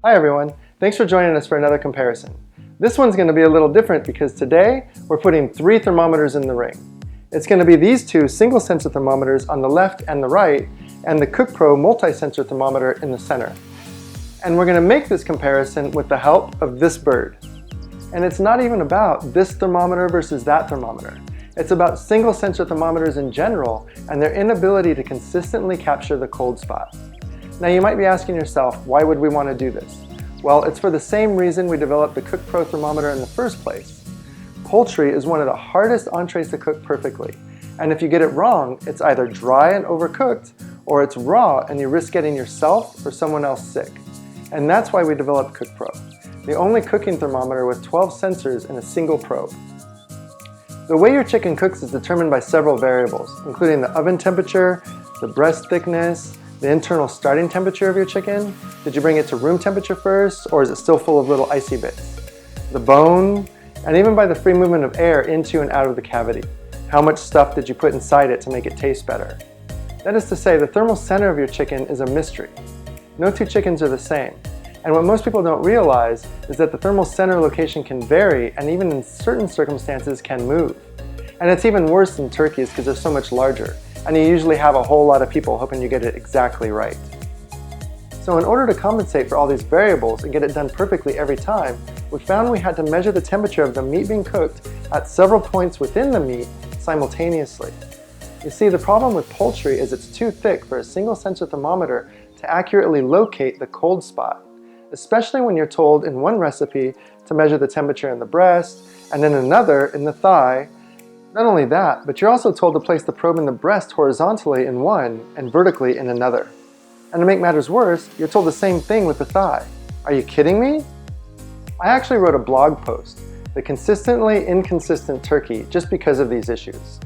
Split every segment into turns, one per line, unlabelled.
Hi everyone, thanks for joining us for another comparison. This one's going to be a little different because today we're putting 3 thermometers in the ring. It's going to be these 2 single sensor thermometers on the left and the right, and the KUKpro multisensor thermometer in the center. And we're going to make this comparison with the help of this bird. And it's not even about this thermometer versus that thermometer. It's about single sensor thermometers in general and their inability to consistently capture the cold spot. Now you might be asking yourself, why would we want to do this? Well, it's for the same reason we developed the KUKpro thermometer in the first place. Poultry is one of the hardest entrees to cook perfectly. And if you get it wrong, it's either dry and overcooked, or it's raw and you risk getting yourself or someone else sick. And that's why we developed KUKpro, the only cooking thermometer with 12 sensors in a single probe. The way your chicken cooks is determined by several variables, including the oven temperature, the breast thickness, the internal starting temperature of your chicken. Did you bring it to room temperature first, or is it still full of little icy bits? The bone, and even by the free movement of air into and out of the cavity. How much stuff did you put inside it to make it taste better? That is to say, the thermal center of your chicken is a mystery. No 2 chickens are the same. And what most people don't realize is that the thermal center location can vary and even in certain circumstances can move. And it's even worse in turkeys because they're so much larger. And you usually have a whole lot of people hoping you get it exactly right. So in order to compensate for all these variables and get it done perfectly every time, we found we had to measure the temperature of the meat being cooked at several points within the meat simultaneously. You see, the problem with poultry is it's too thick for a single sensor thermometer to accurately locate the cold spot, especially when you're told in one recipe to measure the temperature in the breast and in another in the thigh. Not only that, but you're also told to place the probe in the breast horizontally in one and vertically in another. And to make matters worse, you're told the same thing with the thigh. Are you kidding me? I actually wrote a blog post, The Consistently Inconsistent Turkey, just because of these issues.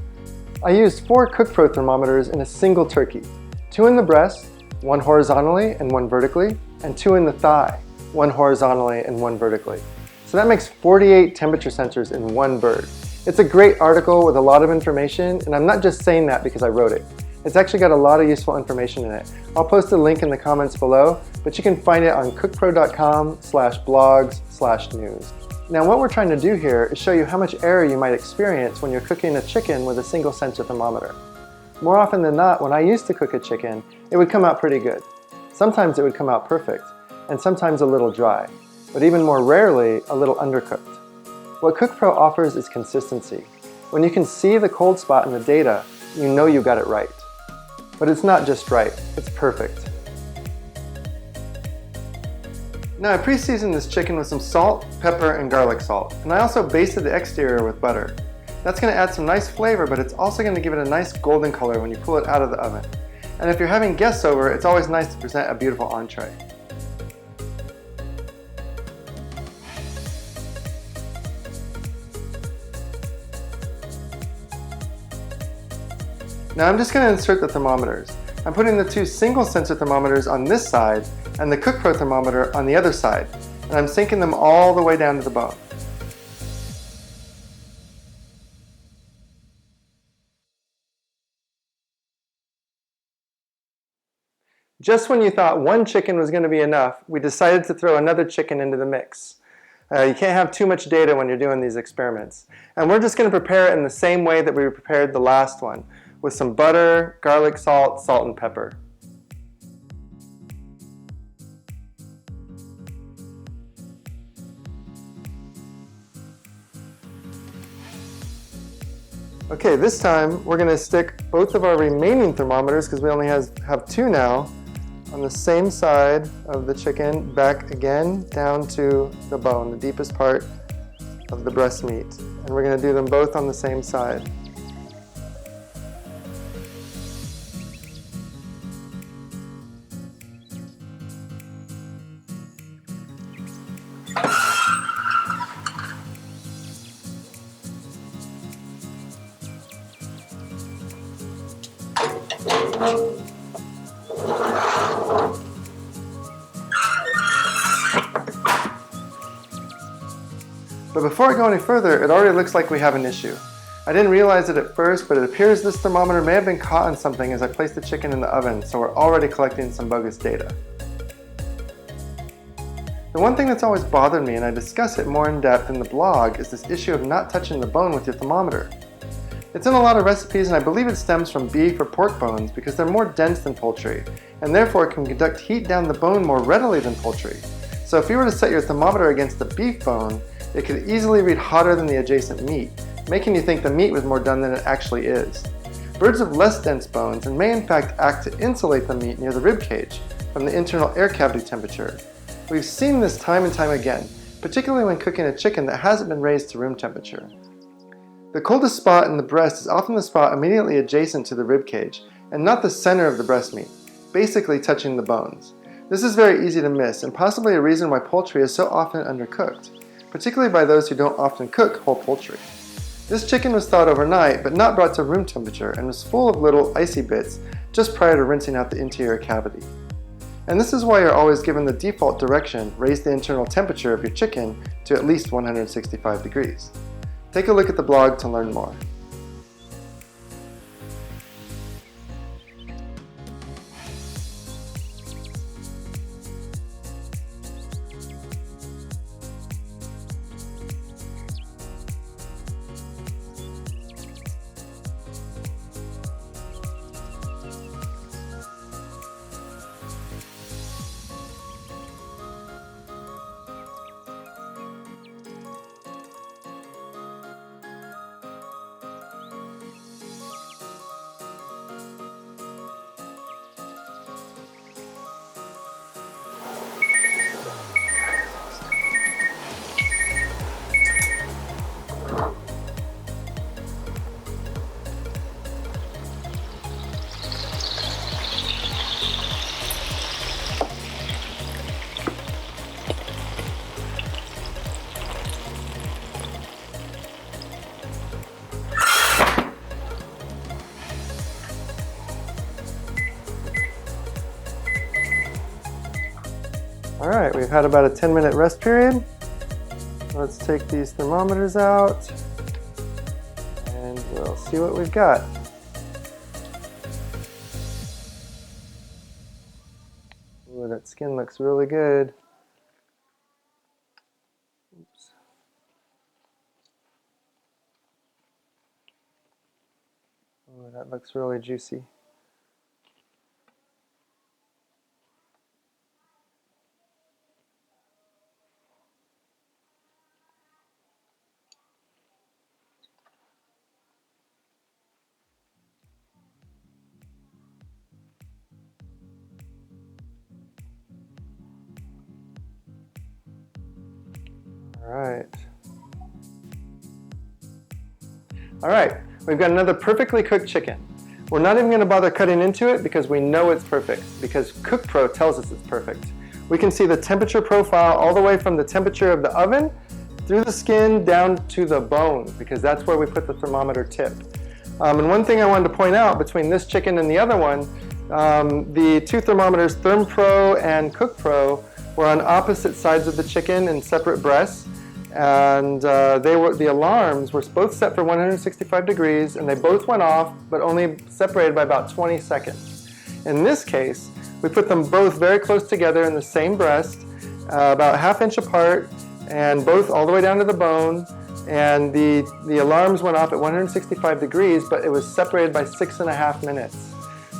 I used 4 KUKpro thermometers in a single turkey, 2 in the breast, 1 horizontally and 1 vertically, and 2 in the thigh, 1 horizontally and 1 vertically. So that makes 48 temperature sensors in one bird. It's a great article with a lot of information, and I'm not just saying that because I wrote it. It's actually got a lot of useful information in it. I'll post a link in the comments below, but you can find it on KUKpro.com/blogs/news. Now what we're trying to do here is show you how much error you might experience when you're cooking a chicken with a single sensor thermometer. More often than not, when I used to cook a chicken, it would come out pretty good. Sometimes it would come out perfect, and sometimes a little dry, but even more rarely, a little undercooked. What KUKpro offers is consistency. When you can see the cold spot in the data, you know you got it right. But it's not just right, it's perfect. Now I pre-seasoned this chicken with some salt, pepper, and garlic salt, and I also basted the exterior with butter. That's going to add some nice flavor, but it's also going to give it a nice golden color when you pull it out of the oven. And if you're having guests over, it's always nice to present a beautiful entree. Now I'm just going to insert the thermometers. I'm putting the 2 single sensor thermometers on this side and the KUKpro thermometer on the other side, and I'm sinking them all the way down to the bone. Just when you thought 1 chicken was going to be enough, we decided to throw another chicken into the mix. You can't have too much data when you're doing these experiments. And we're just going to prepare it in the same way that we prepared the last one, with some butter, garlic salt, salt and pepper. Okay, this time we're going to stick both of our remaining thermometers, because we only have 2 now, on the same side of the chicken, back again down to the bone, the deepest part of the breast meat. And we're going to do them both on the same side. But before I go any further, it already looks like we have an issue. I didn't realize it at first, but it appears this thermometer may have been caught on something as I placed the chicken in the oven, so we're already collecting some bogus data. The one thing that's always bothered me, and I discuss it more in depth in the blog, is this issue of not touching the bone with your thermometer. It's in a lot of recipes, and I believe it stems from beef or pork bones because they're more dense than poultry, and therefore can conduct heat down the bone more readily than poultry. So if you were to set your thermometer against a beef bone, it could easily read hotter than the adjacent meat, making you think the meat was more done than it actually is. Birds have less dense bones and may in fact act to insulate the meat near the rib cage from the internal air cavity temperature. We've seen this time and time again, particularly when cooking a chicken that hasn't been raised to room temperature. The coldest spot in the breast is often the spot immediately adjacent to the rib cage, and not the center of the breast meat, basically touching the bones. This is very easy to miss, and possibly a reason why poultry is so often undercooked, particularly by those who don't often cook whole poultry. This chicken was thawed overnight, but not brought to room temperature, and was full of little icy bits just prior to rinsing out the interior cavity. And this is why you're always given the default direction: raise the internal temperature of your chicken to at least 165 degrees. Take a look at the blog to learn more. Alright, we've had about a 10-minute rest period. Let's take these thermometers out and we'll see what we've got. Ooh, that skin looks really good. Oops. Ooh, that looks really juicy. All right, we've got another perfectly cooked chicken. We're not even going to bother cutting into it because we know it's perfect, because KUKpro tells us it's perfect. We can see the temperature profile all the way from the temperature of the oven through the skin down to the bone, because that's where we put the thermometer tip. And one thing I wanted to point out between this chicken and the other one, the two thermometers, ThermPro and KUKpro, were on opposite sides of the chicken in separate breasts. And the alarms were both set for 165 degrees, and they both went off, but only separated by about 20 seconds. In this case, we put them both very close together in the same breast, about ½ inch apart, and both all the way down to the bone. And the alarms went off at 165 degrees, but it was separated by 6.5 minutes.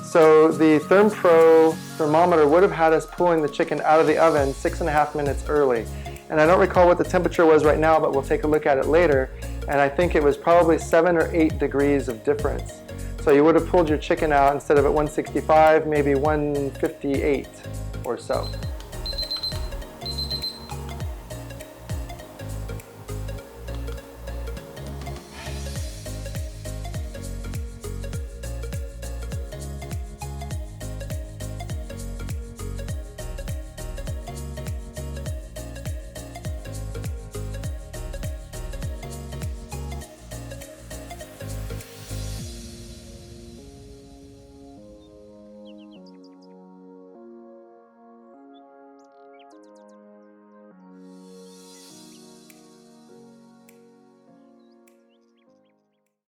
So the ThermPro thermometer would have had us pulling the chicken out of the oven 6.5 minutes early. And I don't recall what the temperature was right now, but we'll take a look at it later. And I think it was probably 7 or 8 degrees of difference. So you would have pulled your chicken out instead of at 165, maybe 158 or so.